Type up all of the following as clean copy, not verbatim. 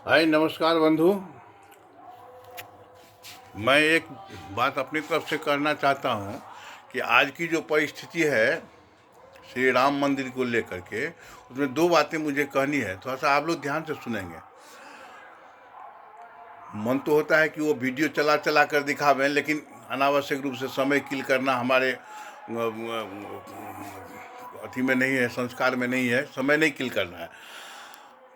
हाय नमस्कार बंधु। मैं एक बात अपनी तरफ से करना चाहता हूँ कि आज की जो परिस्थिति है श्री राम मंदिर को लेकर के, उसमें दो बातें मुझे कहनी है। थोड़ा सा आप लोग ध्यान से सुनेंगे। मन तो होता है कि वो वीडियो चला चला कर दिखावें, लेकिन अनावश्यक रूप से समय किल करना हमारे अथी में नहीं है, संस्कार में नहीं है। समय नहीं किल करना है।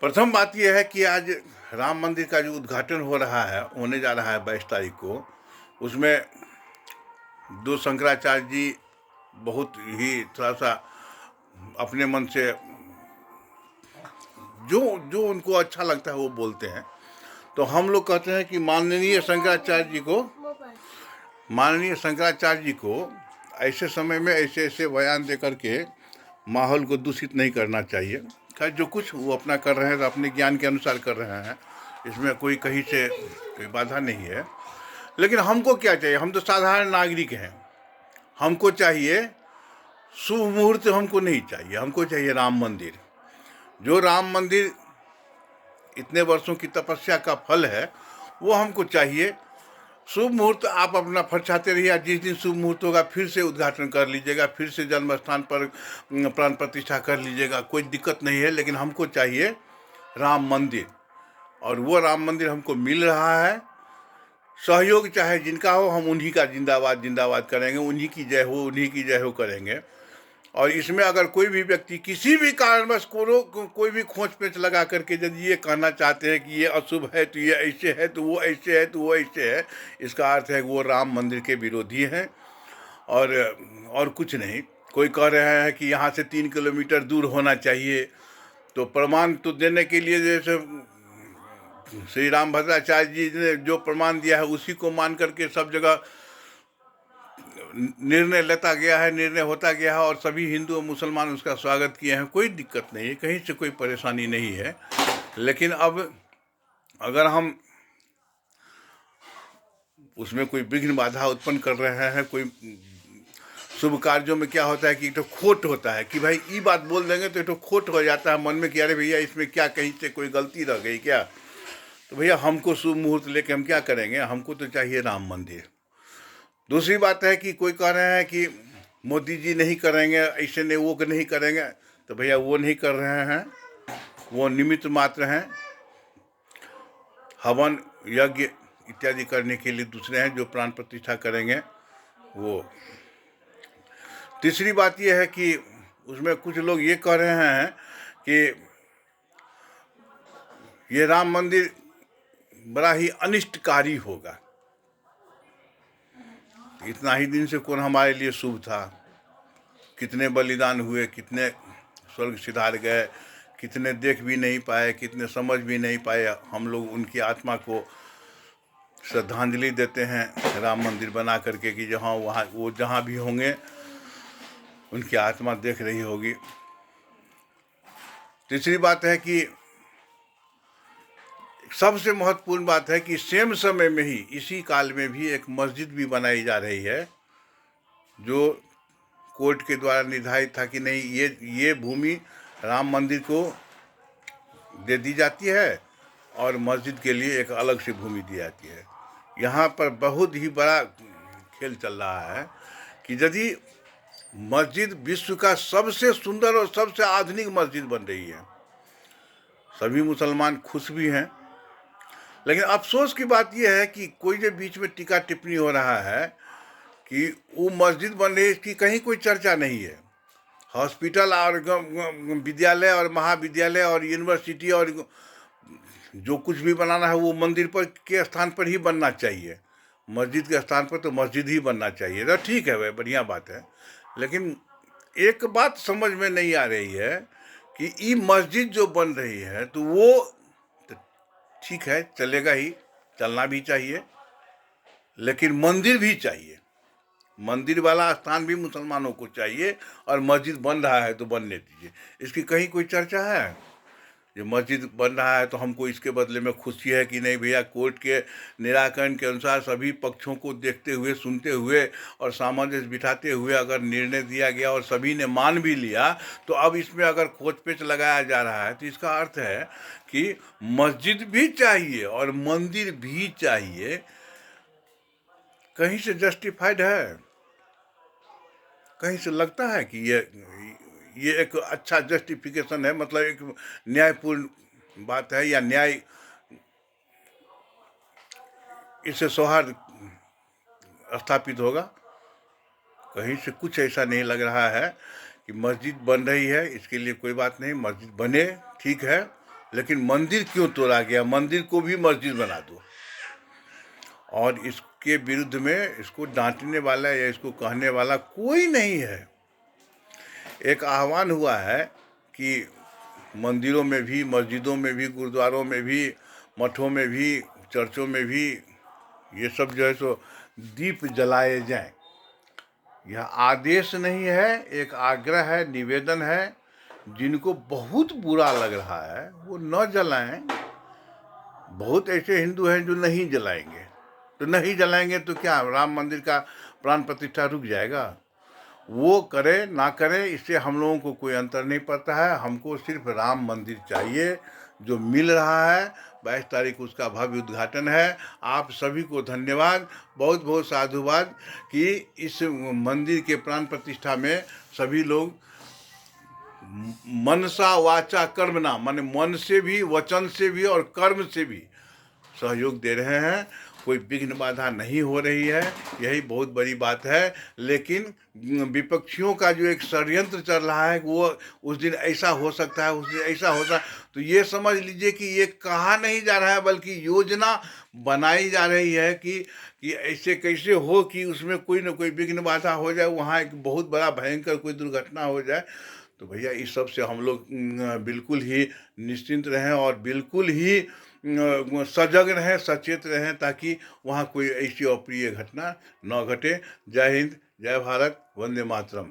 प्रथम बात यह है कि आज राम मंदिर का जो उद्घाटन हो रहा है, होने जा रहा है 22 तारीख को, उसमें दो शंकराचार्य जी बहुत ही थोड़ा सा अपने मन से जो जो उनको अच्छा लगता है वो बोलते हैं। तो हम लोग कहते हैं कि माननीय शंकराचार्य जी को ऐसे समय में ऐसे ऐसे बयान दे करके माहौल को दूषित नहीं करना चाहिए। खैर, जो कुछ वो अपना कर रहे हैं तो अपने ज्ञान के अनुसार कर रहे हैं, इसमें कोई कहीं से कोई बाधा नहीं है। लेकिन हमको क्या चाहिए? हम तो साधारण नागरिक हैं। हमको चाहिए शुभ मुहूर्त, हमको नहीं चाहिए। हमको चाहिए राम मंदिर। जो राम मंदिर इतने वर्षों की तपस्या का फल है, वो हमको चाहिए। शुभ मुहूर्त आप अपना फरछाते रहिए। जिस दिन शुभ मुहूर्त होगा फिर से उद्घाटन कर लीजिएगा, फिर से जन्म स्थान पर प्राण प्रतिष्ठा कर लीजिएगा, कोई दिक्कत नहीं है। लेकिन हमको चाहिए राम मंदिर, और वो राम मंदिर हमको मिल रहा है। सहयोग चाहे जिनका हो, हम उन्हीं का जिंदाबाद जिंदाबाद करेंगे, उन्हीं की जय हो, उन्हीं की जय हो करेंगे। और इसमें अगर कोई भी व्यक्ति किसी भी कारणवश कोई भी खोज पेच लगा करके यदि ये कहना चाहते हैं कि ये अशुभ है, तो ये ऐसे है, तो वो ऐसे है, तो वो ऐसे है, इसका अर्थ है कि वो राम मंदिर के विरोधी हैं। और कुछ नहीं। कोई कह रहे हैं कि यहाँ से 3 किलोमीटर दूर होना चाहिए, तो प्रमाण तो देने के लिए जैसे श्री राम भद्राचार्य जी ने जो प्रमाण दिया है उसी को मान करके सब जगह निर्णय लेता गया है, निर्णय होता गया है, और सभी हिंदू और मुसलमान उसका स्वागत किए हैं। कोई दिक्कत नहीं है, कहीं से कोई परेशानी नहीं है। लेकिन अब अगर हम उसमें कोई विघ्न बाधा उत्पन्न कर रहे हैं, कोई शुभ कार्यों में क्या होता है कि एक तो खोट होता है कि भाई ये बात बोल देंगे तो एक तो खोट हो जाता है मन में कि अरे भैया इसमें क्या कहीं से कोई गलती रह गई क्या। तो भैया हमको शुभ मुहूर्त लेके हम क्या करेंगे? हमको तो चाहिए राम मंदिर। दूसरी बात है कि कोई कह रहे हैं कि मोदी जी नहीं करेंगे, ऐसे नहीं, वो नहीं करेंगे। तो भैया वो नहीं कर रहे हैं, वो निमित्त मात्र हैं। हवन यज्ञ इत्यादि करने के लिए दूसरे हैं जो प्राण प्रतिष्ठा करेंगे वो। तीसरी बात यह है कि उसमें कुछ लोग ये कह रहे हैं कि ये राम मंदिर बड़ा ही अनिष्टकारी होगा। इतना ही दिन से कौन हमारे लिए शुभ था? कितने बलिदान हुए, कितने स्वर्ग सिधार गए, कितने देख भी नहीं पाए, कितने समझ भी नहीं पाए। हम लोग उनकी आत्मा को श्रद्धांजलि देते हैं राम मंदिर बना करके कि जहाँ वहाँ वो जहाँ भी होंगे उनकी आत्मा देख रही होगी। तीसरी बात है कि सबसे महत्वपूर्ण बात है कि सेम समय में ही इसी काल में भी एक मस्जिद भी बनाई जा रही है, जो कोर्ट के द्वारा निर्धारित था कि नहीं, ये भूमि राम मंदिर को दे दी जाती है और मस्जिद के लिए एक अलग से भूमि दी जाती है। यहाँ पर बहुत ही बड़ा खेल चल रहा है कि यदि मस्जिद विश्व का सबसे सुंदर और सबसे आधुनिक मस्जिद बन रही है, सभी मुसलमान खुश भी हैं। लेकिन अफसोस की बात यह है कि कोई जो बीच में टीका टिप्पणी हो रहा है कि वो मस्जिद बन रही है, इसकी कहीं कोई चर्चा नहीं है। हॉस्पिटल और विद्यालय और महाविद्यालय और यूनिवर्सिटी और जो कुछ भी बनाना है वो मंदिर पर के स्थान पर ही बनना चाहिए। मस्जिद के स्थान पर तो मस्जिद ही बनना चाहिए। तो ठीक है भाई, बढ़िया बात है। लेकिन एक बात समझ में नहीं आ रही है कि ये मस्जिद जो बन रही है तो वो तो ठीक है, चलेगा ही, चलना भी चाहिए, लेकिन मंदिर भी चाहिए। मंदिर वाला स्थान भी मुसलमानों को चाहिए, और मस्जिद बन रहा है तो बनने दीजिए। इसकी कहीं कोई चर्चा है? ये मस्जिद बन रहा है तो हमको इसके बदले में खुशी है कि नहीं भैया, कोर्ट के निराकरण के अनुसार सभी पक्षों को देखते हुए, सुनते हुए और सामंजस्य बिठाते हुए अगर निर्णय दिया गया और सभी ने मान भी लिया, तो अब इसमें अगर खोजपेच लगाया जा रहा है तो इसका अर्थ है कि मस्जिद भी चाहिए और मंदिर भी चाहिए। कहीं से जस्टिफाइड है? कहीं से लगता है कि ये एक अच्छा जस्टिफिकेशन है, मतलब एक न्यायपूर्ण बात है, या न्याय इससे सौहार्द स्थापित होगा? कहीं से कुछ ऐसा नहीं लग रहा है कि मस्जिद बन रही है, इसके लिए कोई बात नहीं, मस्जिद बने, ठीक है, लेकिन मंदिर क्यों तोड़ा गया? मंदिर को भी मस्जिद बना दो। और इसके विरुद्ध में इसको डांटने वाला या इसको कहने वाला कोई नहीं है। एक आह्वान हुआ है कि मंदिरों में भी, मस्जिदों में भी, गुरुद्वारों में भी, मठों में भी, चर्चों में भी ये सब जो है सो दीप जलाए जाएं। यह आदेश नहीं है, एक आग्रह है, निवेदन है। जिनको बहुत बुरा लग रहा है वो न जलाएं। बहुत ऐसे हिंदू हैं जो नहीं जलाएंगे, तो नहीं जलाएंगे तो क्या राम मंदिर का प्राण प्रतिष्ठा रुक जाएगा? वो करे ना करे, इससे हम लोगों को कोई अंतर नहीं पड़ता है। हमको सिर्फ राम मंदिर चाहिए, जो मिल रहा है। 22 तारीख उसका भव्य उद्घाटन है। आप सभी को धन्यवाद, बहुत बहुत साधुवाद कि इस मंदिर के प्राण प्रतिष्ठा में सभी लोग मनसा वाचा कर्मणा, माने मन से भी, वचन से भी और कर्म से भी सहयोग दे रहे हैं। कोई विघ्न बाधा नहीं हो रही है, यही बहुत बड़ी बात है। लेकिन विपक्षियों का जो एक षड्यंत्र चल रहा है, वो उस दिन ऐसा हो सकता है, उस दिन ऐसा होता है, तो ये समझ लीजिए कि ये कहा नहीं जा रहा है, बल्कि योजना बनाई जा रही है कि ऐसे कैसे हो कि उसमें कोई ना कोई विघ्न बाधा हो जाए, वहाँ एक बहुत बड़ा भयंकर कोई दुर्घटना हो जाए। तो भैया इस सब से हम लोग बिल्कुल ही निश्चिंत रहें और बिल्कुल ही सजग रहें, सचेत रहें, ताकि वहाँ कोई ऐसी अप्रिय घटना न घटे। जय हिंद, जय भारत, वंदे मातरम।